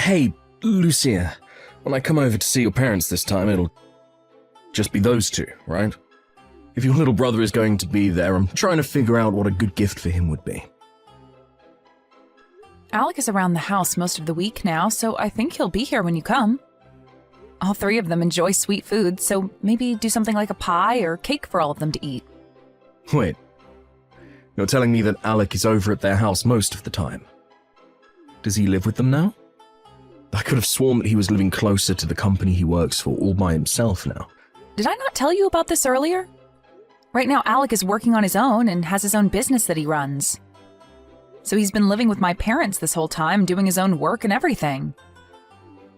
Hey, Lucia, when I come over to see your parents this time, it'll just be those two, right? If your little brother is going to be there, I'm trying to figure out what a good gift for him would be. Alec is around the house most of the week now, so I think he'll be here when you come. All three of them enjoy sweet food, so maybe do something like a pie or cake for all of them to eat. Wait, you're telling me that Alec is over at their house most of the time? Does he live with them now? I could have sworn that he was living closer to the company he works for all by himself now. Did I not tell you about this earlier? Right now, Alec is working on his own and has his own business that he runs. So he's been living with my parents this whole time, doing his own work and everything.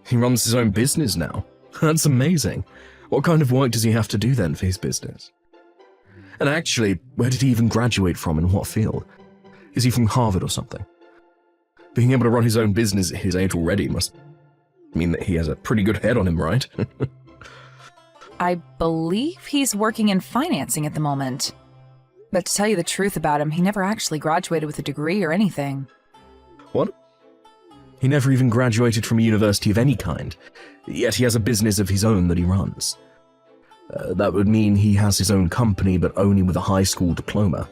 He runs his own business now? That's amazing. What kind of work does he have to do then for his business? And actually, where did he even graduate from and what field? Is he from Harvard or something? Being able to run his own business at his age already must mean that he has a pretty good head on him, right? I believe he's working in financing at the moment. But to tell you the truth about him, he never actually graduated with a degree or anything. What? He never even graduated from a university of any kind, yet he has a business of his own that he runs. That would mean he has his own company, but only with a high school diploma.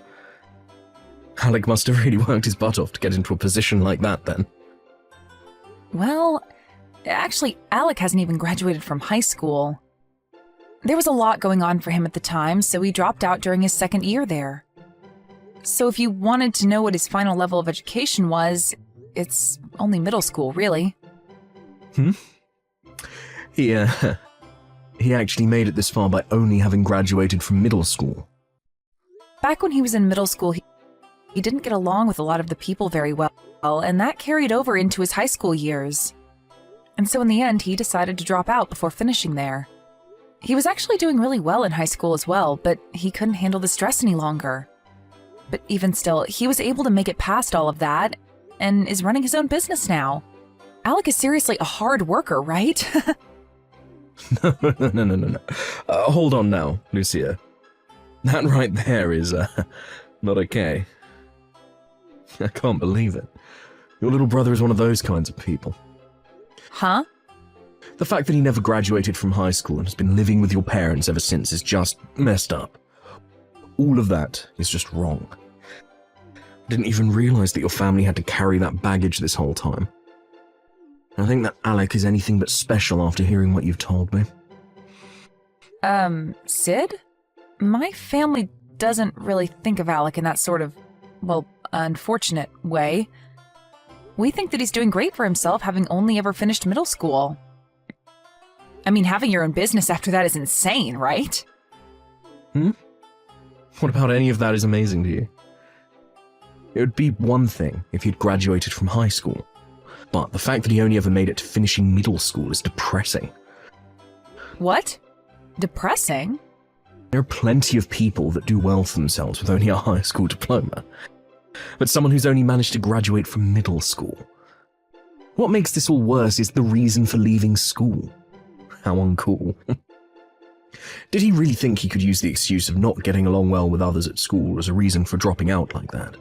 Alec must have really worked his butt off to get into a position like that, then. Well, actually, Alec hasn't even graduated from high school. There was a lot going on for him at the time, so he dropped out during his second year there. So if you wanted to know what his final level of education was, it's only middle school, really. He actually made it this far by only having graduated from middle school. Back when he was in middle school, he didn't get along with a lot of the people very well, and that carried over into his high school years. And so in the end, he decided to drop out before finishing there. He was actually doing really well in high school as well, but he couldn't handle the stress any longer. But even still, he was able to make it past all of that, and is running his own business now. Alec is seriously a hard worker, right? No. Hold on now, Lucia. That right there is, not okay. I can't believe it. Your little brother is one of those kinds of people. Huh? The fact that he never graduated from high school and has been living with your parents ever since is just messed up. All of that is just wrong. I didn't even realize that your family had to carry that baggage this whole time. I think that Alec is anything but special after hearing what you've told me. Sid? My family doesn't really think of Alec in that sort of, well, unfortunate way. We think that he's doing great for himself, having only ever finished middle school. I mean, having your own business after that is insane, right? What about any of that is amazing to you? It would be one thing if he'd graduated from high school, but the fact that he only ever made it to finishing middle school is depressing. What? Depressing? There are plenty of people that do well for themselves with only a high school diploma, but someone who's only managed to graduate from middle school. What makes this all worse is the reason for leaving school. How uncool. Did he really think he could use the excuse of not getting along well with others at school as a reason for dropping out like that?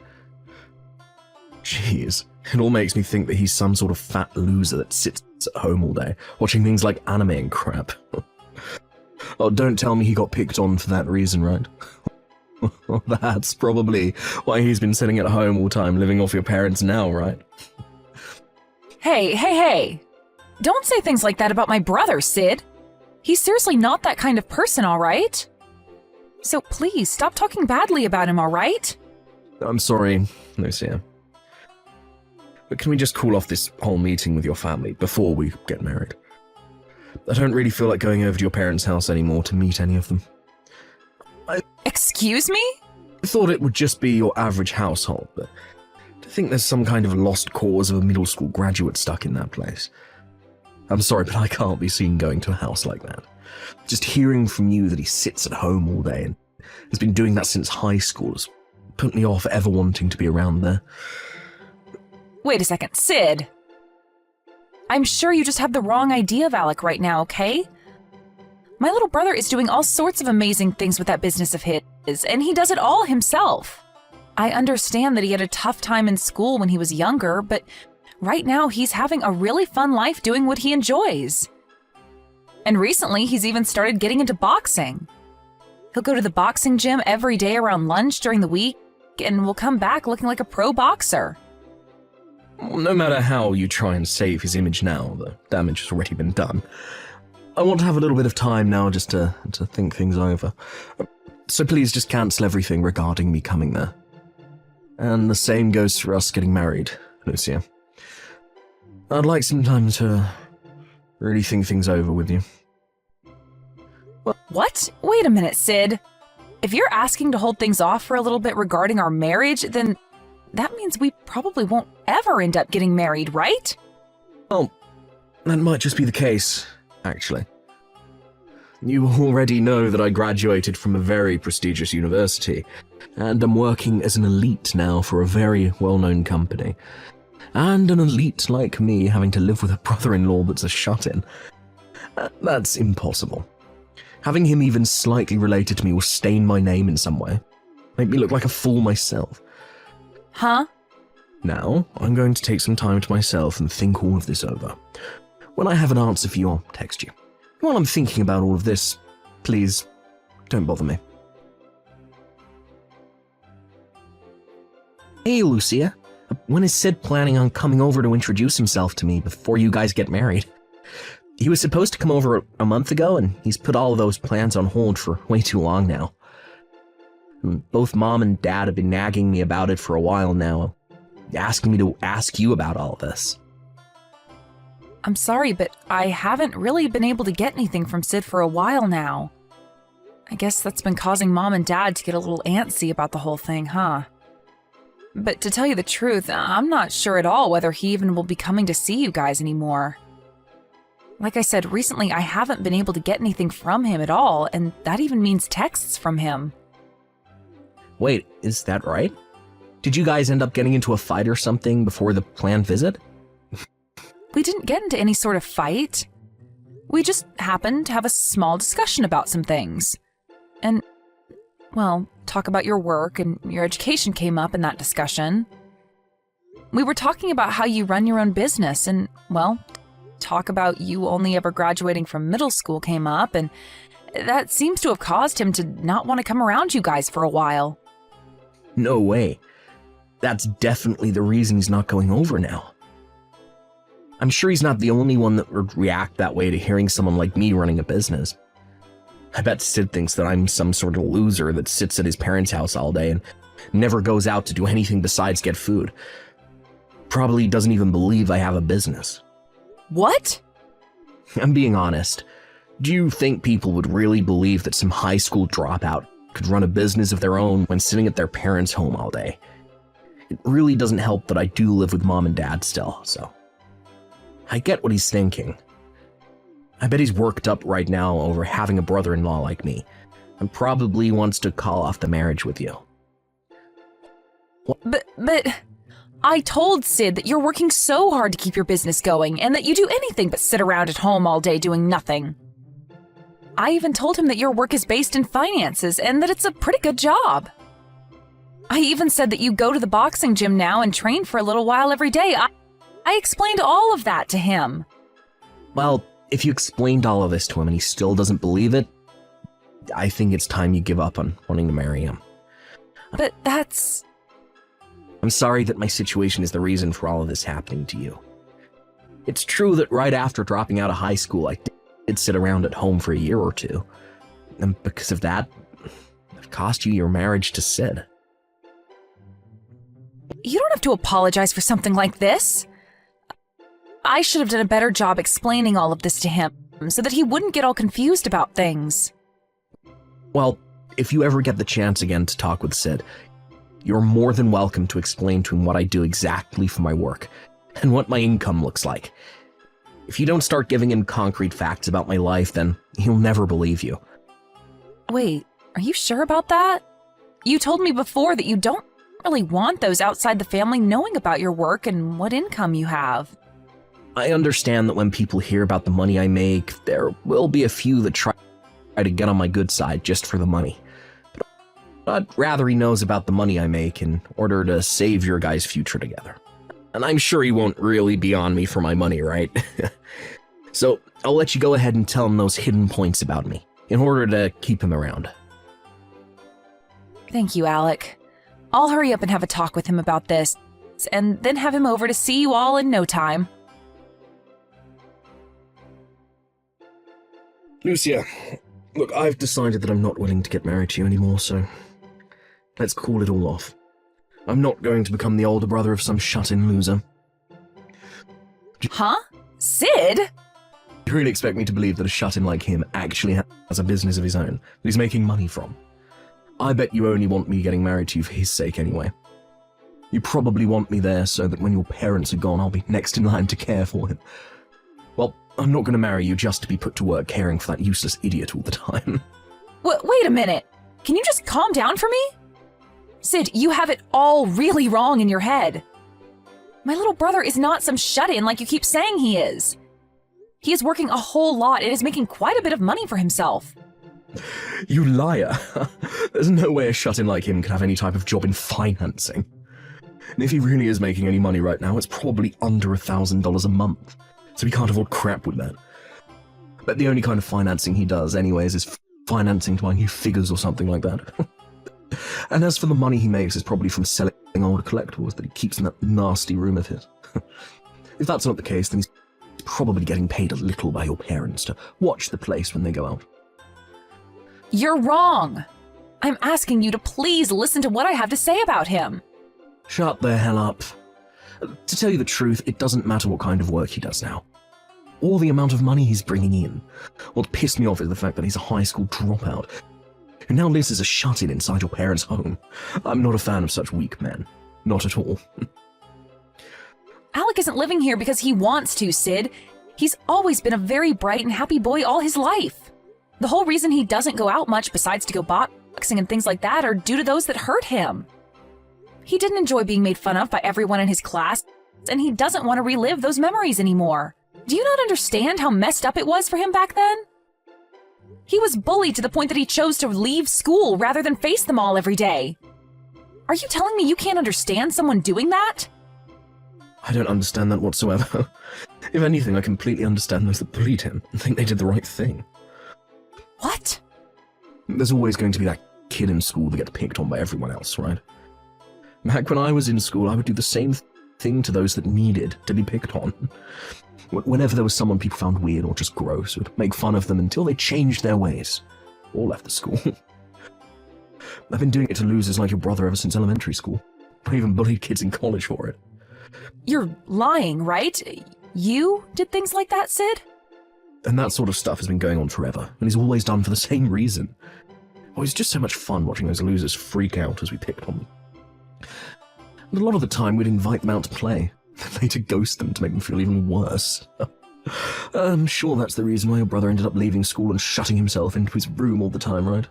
Jeez, it all makes me think that he's some sort of fat loser that sits at home all day, watching things like anime and crap. Oh, don't tell me he got picked on for that reason, right? That's probably why he's been sitting at home all time living off your parents now, right? Hey! Don't say things like that about my brother, Sid. He's seriously not that kind of person, all right? So please, stop talking badly about him, all right? I'm sorry, Lucia. But can we just cool off this whole meeting with your family before we get married? I don't really feel like going over to your parents' house anymore to meet any of them. Excuse me? I thought it would just be your average household, but I think there's some kind of lost cause of a middle school graduate stuck in that place. I'm sorry, but I can't be seen going to a house like that. Just hearing from you that he sits at home all day and has been doing that since high school has put me off ever wanting to be around there. Wait a second, Sid. I'm sure you just have the wrong idea of Alec right now, okay? My little brother is doing all sorts of amazing things with that business of his, and he does it all himself. I understand that he had a tough time in school when he was younger, but right now he's having a really fun life doing what he enjoys. And recently, he's even started getting into boxing. He'll go to the boxing gym every day around lunch during the week and will come back looking like a pro boxer. No matter how you try and save his image now, the damage has already been done. I want to have a little bit of time now just to think things over. So please just cancel everything regarding me coming there. And the same goes for us getting married, Lucia. I'd like some time to really think things over with you. What? Wait a minute, Sid. If you're asking to hold things off for a little bit regarding our marriage, then that means we probably won't ever end up getting married, right? Oh, that might just be the case, actually. You already know that I graduated from a very prestigious university, and I'm working as an elite now for a very well-known company. And an elite like me having to live with a brother-in-law that's a shut-in. That's impossible. Having him even slightly related to me will stain my name in some way. Make me look like a fool myself. Huh? Now, I'm going to take some time to myself and think all of this over. When I have an answer for you, I'll text you. While I'm thinking about all of this, please, don't bother me. Hey, Lucia. When is Sid planning on coming over to introduce himself to me before you guys get married? He was supposed to come over a month ago, and he's put all of those plans on hold for way too long now. Both Mom and Dad have been nagging me about it for a while now, asking me to ask you about all this. I'm sorry, but I haven't really been able to get anything from Sid for a while now. I guess that's been causing Mom and Dad to get a little antsy about the whole thing, huh? But to tell you the truth, I'm not sure at all whether he even will be coming to see you guys anymore. Like I said, recently I haven't been able to get anything from him at all, and that even means texts from him. Wait, is that right? Did you guys end up getting into a fight or something before the planned visit? We didn't get into any sort of fight. We just happened to have a small discussion about some things. And, well, talk about your work and your education came up in that discussion. We were talking about how you run your own business and, well, talk about you only ever graduating from middle school came up, and that seems to have caused him to not want to come around you guys for a while. No way. That's definitely the reason he's not going over now. I'm sure he's not the only one that would react that way to hearing someone like me running a business. I bet Sid thinks that I'm some sort of loser that sits at his parents' house all day and never goes out to do anything besides get food. Probably doesn't even believe I have a business. What? I'm being honest. Do you think people would really believe that some high school dropout could run a business of their own when sitting at their parents' home all day? It really doesn't help that I do live with Mom and Dad still, so I get what he's thinking. I bet he's worked up right now over having a brother-in-law like me, and probably wants to call off the marriage with you. But I told Sid that you're working so hard to keep your business going and that you do anything but sit around at home all day doing nothing. I even told him that your work is based in finances and that it's a pretty good job. I even said that you go to the boxing gym now and train for a little while every day. I explained all of that to him. Well, if you explained all of this to him and he still doesn't believe it, I think it's time you give up on wanting to marry him. But that's... I'm sorry that my situation is the reason for all of this happening to you. It's true that right after dropping out of high school, I did sit around at home for a year or two. And because of that, I've cost you your marriage to Sid. You don't have to apologize for something like this. I should have done a better job explaining all of this to him so that he wouldn't get all confused about things. Well, if you ever get the chance again to talk with Sid, you're more than welcome to explain to him what I do exactly for my work and what my income looks like. If you don't start giving him concrete facts about my life, then he'll never believe you. Wait, are you sure about that? You told me before that you don't really want those outside the family knowing about your work and what income you have. I understand that when people hear about the money I make, there will be a few that try to get on my good side just for the money. But I'd rather he knows about the money I make in order to save your guys' future together. and I'm sure he won't really be on me for my money, right? So I'll let you go ahead and tell him those hidden points about me, in order to keep him around. Thank you, Alec. I'll hurry up and have a talk with him about this, and then have him over to see you all in no time. Lucia, look, I've decided that I'm not willing to get married to you anymore, so let's call it all off. I'm not going to become the older brother of some shut-in loser. Huh? Sid? You really expect me to believe that a shut-in like him actually has a business of his own that he's making money from? I bet you only want me getting married to you for his sake anyway. You probably want me there so that when your parents are gone, I'll be next in line to care for him. Well, I'm not going to marry you just to be put to work caring for that useless idiot all the time. Wait a minute. Can you just calm down for me? Sid, you have it all really wrong in your head. My little brother is not some shut-in like you keep saying he is. He is working a whole lot and is making quite a bit of money for himself. You liar. There's no way a shut-in like him could have any type of job in financing. And if he really is making any money right now, it's probably under $1,000 a month. So he can't afford crap with that. But the only kind of financing he does anyways is financing to buy new figures or something like that. And as for the money he makes, it's probably from selling old collectibles that he keeps in that nasty room of his. If that's not the case, then he's probably getting paid a little by your parents to watch the place when they go out. You're wrong. I'm asking you to please listen to what I have to say about him. Shut the hell up. To tell you the truth, it doesn't matter what kind of work he does now. Or the amount of money he's bringing in. What pissed me off is the fact that he's a high school dropout who now lives as a shut-in inside your parents' home. I'm not a fan of such weak men. Not at all. Alec isn't living here because he wants to, Sid. He's always been a very bright and happy boy all his life. The whole reason he doesn't go out much besides to go boxing and things like that are due to those that hurt him. He didn't enjoy being made fun of by everyone in his class, and he doesn't want to relive those memories anymore. Do you not understand how messed up it was for him back then? He was bullied to the point that he chose to leave school rather than face them all every day. Are you telling me you can't understand someone doing that? I don't understand that whatsoever. If anything, I completely understand those that bullied him and think they did the right thing. What? There's always going to be that kid in school that gets picked on by everyone else, right? Back when I was in school, I would do the same thing to those that needed to be picked on. Whenever there was someone people found weird or just gross, would make fun of them until they changed their ways, or left the school. I've been doing it to losers like your brother ever since elementary school. I even bullied kids in college for it. You're lying, right? You did things like that, Sid? And that sort of stuff has been going on forever, and is always done for the same reason. Oh, it's just so much fun watching those losers freak out as we picked on them. And a lot of the time we'd invite them out to play, then later ghost them to make them feel even worse. I'm sure that's the reason why your brother ended up leaving school and shutting himself into his room all the time, right?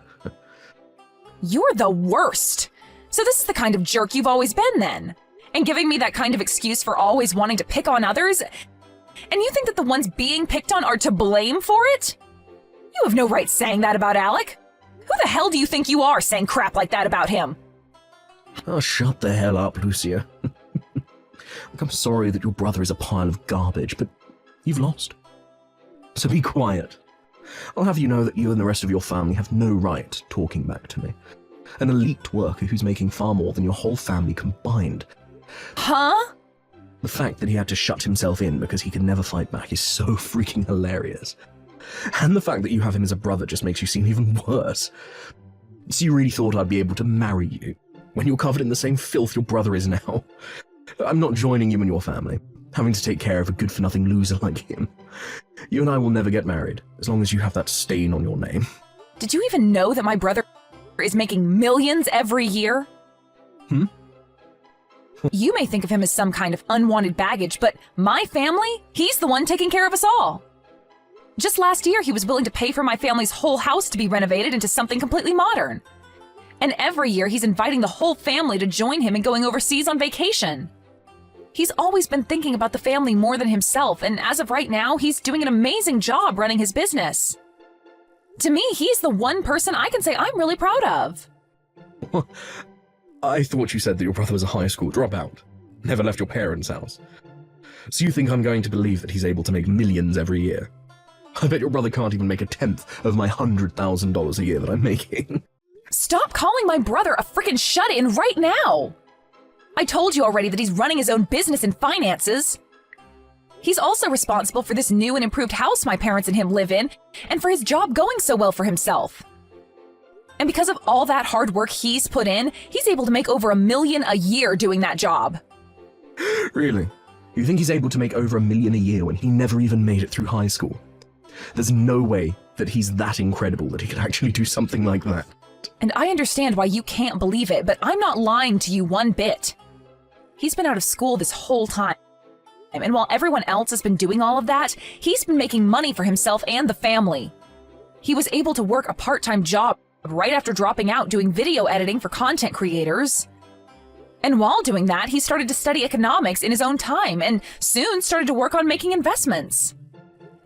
You're the worst! So this is the kind of jerk you've always been then? And giving me that kind of excuse for always wanting to pick on others? And you think that the ones being picked on are to blame for it? You have no right saying that about Alec. Who the hell do you think you are saying crap like that about him? Oh, shut the hell up, Lucia. Look, I'm sorry that your brother is a pile of garbage, but you've lost. So be quiet. I'll have you know that you and the rest of your family have no right talking back to me. An elite worker who's making far more than your whole family combined. Huh? The fact that he had to shut himself in because he could never fight back is so freaking hilarious. And the fact that you have him as a brother just makes you seem even worse. So you really thought I'd be able to marry you when you're covered in the same filth your brother is now? I'm not joining you and your family, having to take care of a good-for-nothing loser like him. You and I will never get married, as long as you have that stain on your name. Did you even know that my brother is making millions every year? You may think of him as some kind of unwanted baggage, but my family, he's the one taking care of us all. Just last year, he was willing to pay for my family's whole house to be renovated into something completely modern. And every year, he's inviting the whole family to join him in going overseas on vacation. He's always been thinking about the family more than himself, and as of right now, he's doing an amazing job running his business. To me, he's the one person I can say I'm really proud of. I thought you said that your brother was a high school dropout. never left your parents' house. So you think I'm going to believe that he's able to make millions every year? I bet your brother can't even make a tenth of my $100,000 a year that I'm making. Stop calling my brother a frickin' shut-in right now! I told you already that he's running his own business and finances. He's also responsible for this new and improved house my parents and him live in, and for his job going so well for himself. And because of all that hard work he's put in, he's able to make over $1 million a year doing that job. Really? You think he's able to make over $1 million a year when he never even made it through high school? There's no way that he's that incredible that he could actually do something like that. And I understand why you can't believe it, but I'm not lying to you one bit. He's been out of school this whole time. And while everyone else has been doing all of that, he's been making money for himself and the family. He was able to work a part-time job right after dropping out doing video editing for content creators. And while doing that, he started to study economics in his own time and soon started to work on making investments.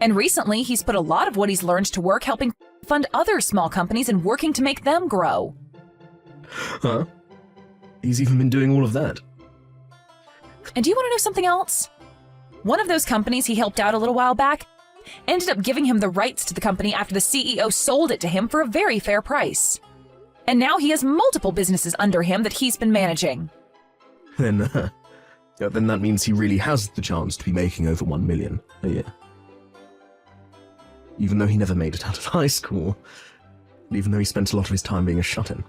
And recently, he's put a lot of what he's learned to work helping fund other small companies and working to make them grow. Huh? He's even been doing all of that. And do you want to know something else? One of those companies he helped out a little while back ended up giving him the rights to the company after the CEO sold it to him for a very fair price. And now he has multiple businesses under him that he's been managing. Then that means he really has the chance to be making over $1 million a year. Even though he never made it out of high school. And even though he spent a lot of his time being a shut-in.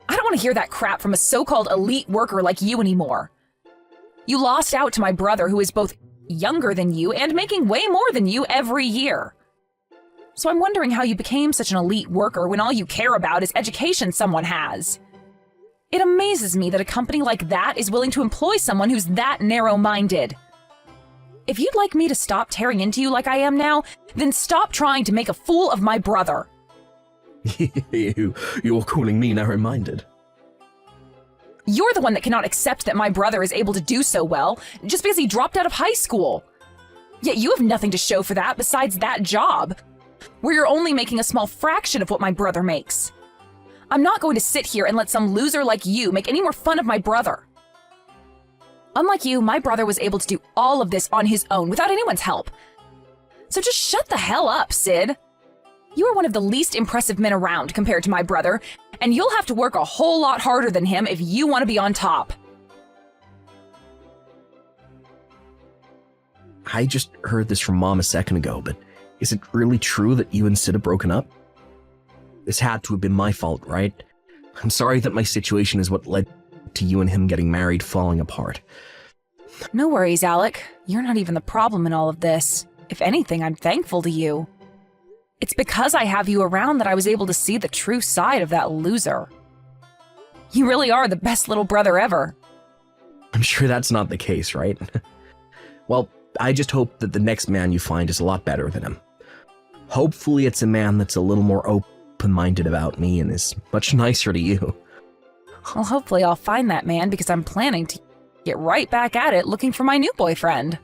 I don't want to hear that crap from a so-called elite worker like you anymore. You lost out to my brother, who is both younger than you and making way more than you every year. So I'm wondering how you became such an elite worker when all you care about is education someone has. It amazes me that a company like that is willing to employ someone who's that narrow-minded. If you'd like me to stop tearing into you like I am now, then stop trying to make a fool of my brother. You're calling me narrow-minded. You're the one that cannot accept that my brother is able to do so well just because he dropped out of high school. Yet you have nothing to show for that besides that job, where you're only making a small fraction of what my brother makes. I'm not going to sit here and let some loser like you make any more fun of my brother. Unlike you, my brother was able to do all of this on his own without anyone's help. So just shut the hell up, Sid. You are one of the least impressive men around compared to my brother, and you'll have to work a whole lot harder than him if you want to be on top. I just heard this from Mom a second ago, but is it really true that you and Sid have broken up? This had to have been my fault, right? I'm sorry that my situation is what led to you and him getting married falling apart. No worries, Alec. You're not even the problem in all of this. If anything, I'm thankful to you. It's because I have you around that I was able to see the true side of that loser. You really are the best little brother ever. I'm sure that's not the case, right? Well, I just hope that the next man you find is a lot better than him. Hopefully it's a man that's a little more open-minded about me and is much nicer to you. Well, hopefully I'll find that man because I'm planning to get right back at it looking for my new boyfriend.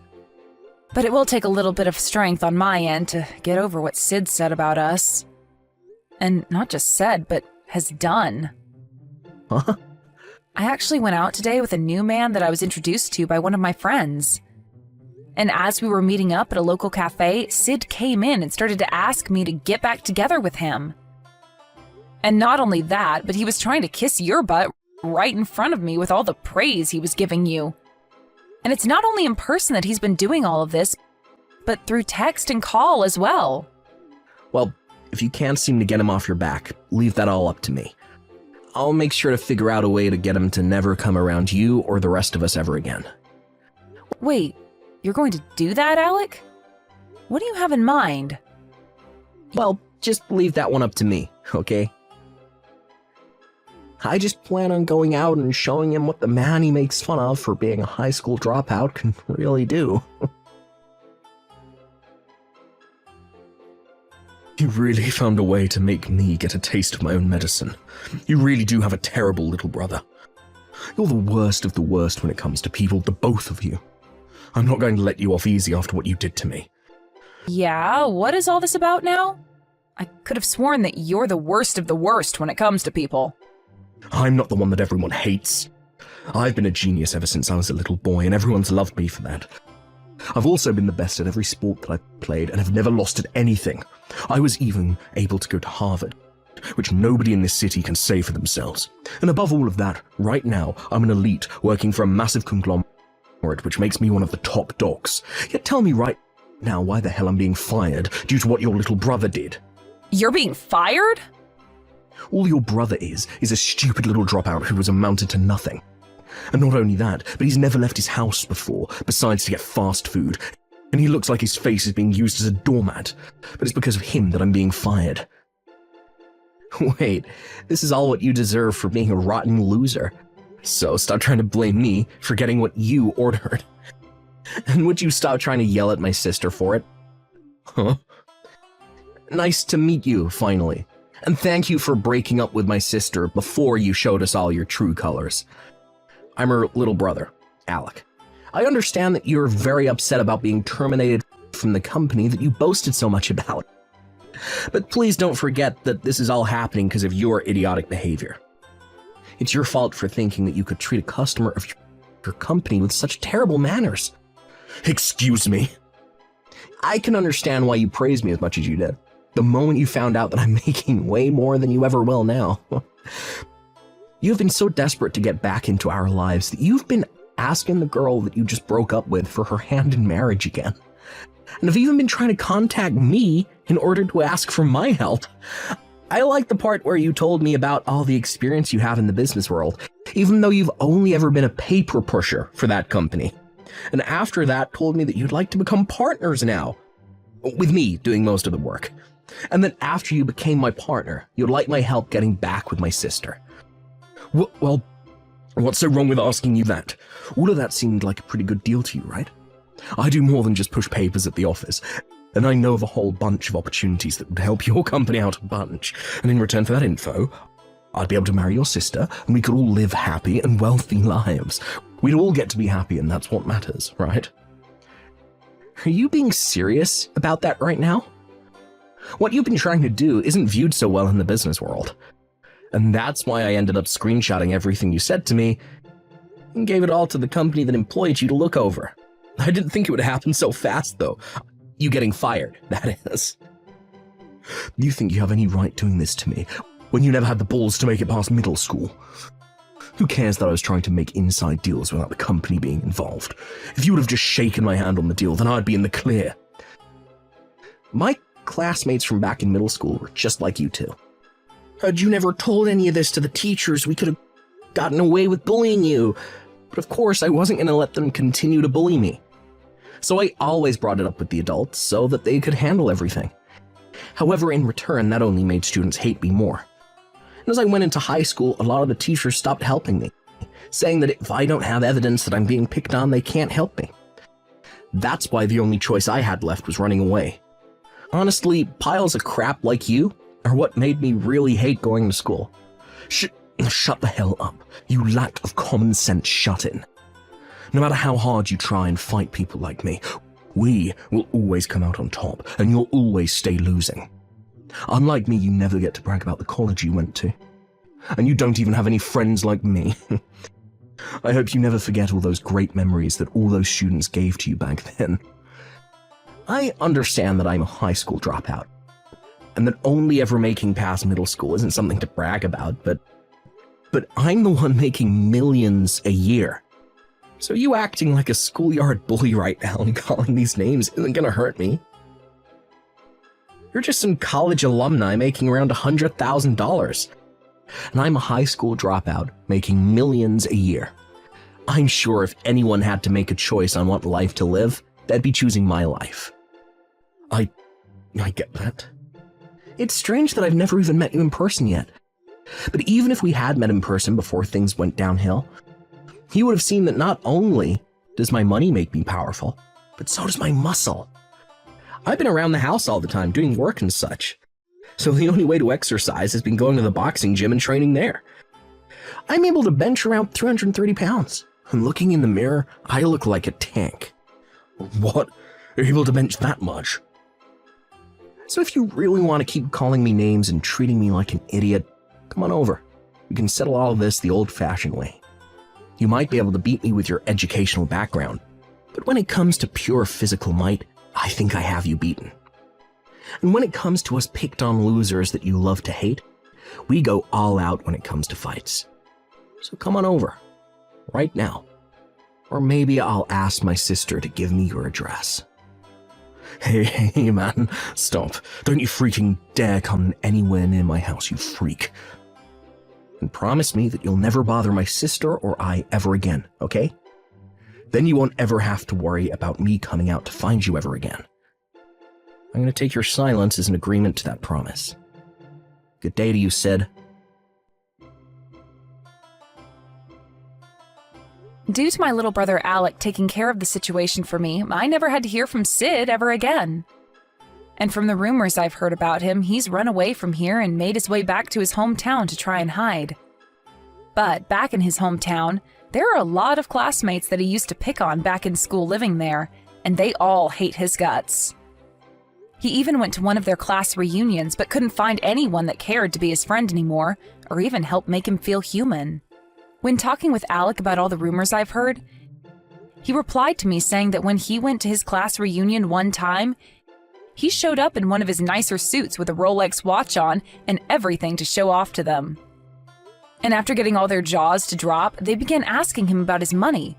But it will take a little bit of strength on my end to get over what Sid said about us. And not just said, but has done. Huh? I actually went out today with a new man that I was introduced to by one of my friends. And as we were meeting up at a local cafe, Sid came in and started to ask me to get back together with him. And not only that, but he was trying to kiss your butt right in front of me with all the praise he was giving you. And it's not only in person that he's been doing all of this, but through text and call as well. Well, if you can't seem to get him off your back, leave that all up to me. I'll make sure to figure out a way to get him to never come around you or the rest of us ever again. Wait, you're going to do that, Alec? What do you have in mind? Well, just leave that one up to me, okay? I just plan on going out and showing him what the man he makes fun of for being a high school dropout can really do. You really found a way to make me get a taste of my own medicine. You really do have a terrible little brother. You're the worst of the worst when it comes to people, the both of you. I'm not going to let you off easy after what you did to me. Yeah, what is all this about now? I could have sworn that you're the worst of the worst when it comes to people. I'm not the one that everyone hates. I've been a genius ever since I was a little boy, and everyone's loved me for that. I've also been the best at every sport that I've played, and have never lost at anything. I was even able to go to Harvard, which nobody in this city can say for themselves. And above all of that, right now, I'm an elite working for a massive conglomerate, which makes me one of the top dogs. Yet tell me right now why the hell I'm being fired due to what your little brother did. You're being fired? All your brother is a stupid little dropout who has amounted to nothing. And not only that, but he's never left his house before, besides to get fast food. And he looks like his face is being used as a doormat. But it's because of him that I'm being fired. Wait, this is all what you deserve for being a rotten loser. So stop trying to blame me for getting what you ordered. And would you stop trying to yell at my sister for it? Huh? Nice to meet you, finally. And thank you for breaking up with my sister before you showed us all your true colors. I'm her little brother, Alec. I understand that you're very upset about being terminated from the company that you boasted so much about. But please don't forget that this is all happening because of your idiotic behavior. It's your fault for thinking that you could treat a customer of your company with such terrible manners. Excuse me? I can understand why you praised me as much as you did. The moment you found out that I'm making way more than you ever will now. You've been so desperate to get back into our lives that you've been asking the girl that you just broke up with for her hand in marriage again. And have even been trying to contact me in order to ask for my help. I like the part where you told me about all the experience you have in the business world, even though you've only ever been a paper pusher for that company. And after that, told me that you'd like to become partners now, with me doing most of the work. And then after you became my partner, you'd like my help getting back with my sister. Well, what's so wrong with asking you that? All of that seemed like a pretty good deal to you, right? I do more than just push papers at the office, and I know of a whole bunch of opportunities that would help your company out a bunch. And in return for that info, I'd be able to marry your sister, and we could all live happy and wealthy lives. We'd all get to be happy, and that's what matters, right? Are you being serious about that right now? What you've been trying to do isn't viewed so well in the business world. And that's why I ended up screenshotting everything you said to me and gave it all to the company that employed you to look over. I didn't think it would happen so fast, though. You getting fired, that is. You think you have any right doing this to me when you never had the balls to make it past middle school? Who cares that I was trying to make inside deals without the company being involved? If you would have just shaken my hand on the deal, then I'd be in the clear. My classmates from back in middle school were just like you two. Had you never told any of this to the teachers, we could have gotten away with bullying you. But of course, I wasn't going to let them continue to bully me. So I always brought it up with the adults so that they could handle everything. However, in return, that only made students hate me more. And as I went into high school, a lot of the teachers stopped helping me, saying that if I don't have evidence that I'm being picked on, they can't help me. That's why the only choice I had left was running away. Honestly, piles of crap like you are what made me really hate going to school. Shut the hell up. You lack of common sense shut-in. No matter how hard you try and fight people like me, we will always come out on top, and you'll always stay losing. Unlike me, you never get to brag about the college you went to. And you don't even have any friends like me. I hope you never forget all those great memories that all those students gave to you back then. I understand that I'm a high school dropout, and that only ever making past middle school isn't something to brag about, but I'm the one making millions a year. So you acting like a schoolyard bully right now and calling these names isn't gonna hurt me. You're just some college alumni making around $100,000. And I'm a high school dropout making millions a year. I'm sure if anyone had to make a choice on what life to live, they'd be choosing my life. I get that. It's strange that I've never even met you in person yet. But even if we had met in person before things went downhill, you would have seen that not only does my money make me powerful, but so does my muscle. I've been around the house all the time doing work and such. So the only way to exercise has been going to the boxing gym and training there. I'm able to bench around 330 pounds. And looking in the mirror, I look like a tank. What? You're able to bench that much? So if you really want to keep calling me names and treating me like an idiot, come on over. We can settle all of this the old-fashioned way. You might be able to beat me with your educational background, but when it comes to pure physical might, I think I have you beaten. And when it comes to us picked-on losers that you love to hate, we go all out when it comes to fights. So come on over, right now. Or maybe I'll ask my sister to give me your address. Hey man, stop. Don't you freaking dare come anywhere near my house, you freak. And promise me that you'll never bother my sister or I ever again, okay? Then you won't ever have to worry about me coming out to find you ever again. I'm going to take your silence as an agreement to that promise. Good day to you, Sid. Due to my little brother Alec taking care of the situation for me, I never had to hear from Sid ever again. And from the rumors I've heard about him, he's run away from here and made his way back to his hometown to try and hide. But back in his hometown, there are a lot of classmates that he used to pick on back in school living there, and they all hate his guts. He even went to one of their class reunions but couldn't find anyone that cared to be his friend anymore, or even help make him feel human. When talking with Alec about all the rumors I've heard, he replied to me saying that when he went to his class reunion one time, he showed up in one of his nicer suits with a Rolex watch on and everything to show off to them. And after getting all their jaws to drop, they began asking him about his money.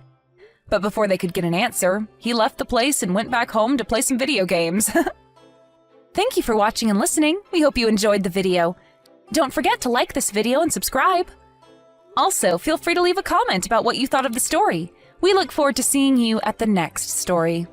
But before they could get an answer, he left the place and went back home to play some video games. Thank you for watching and listening. We hope you enjoyed the video. Don't forget to like this video and subscribe. Also, feel free to leave a comment about what you thought of the story. We look forward to seeing you at the next story.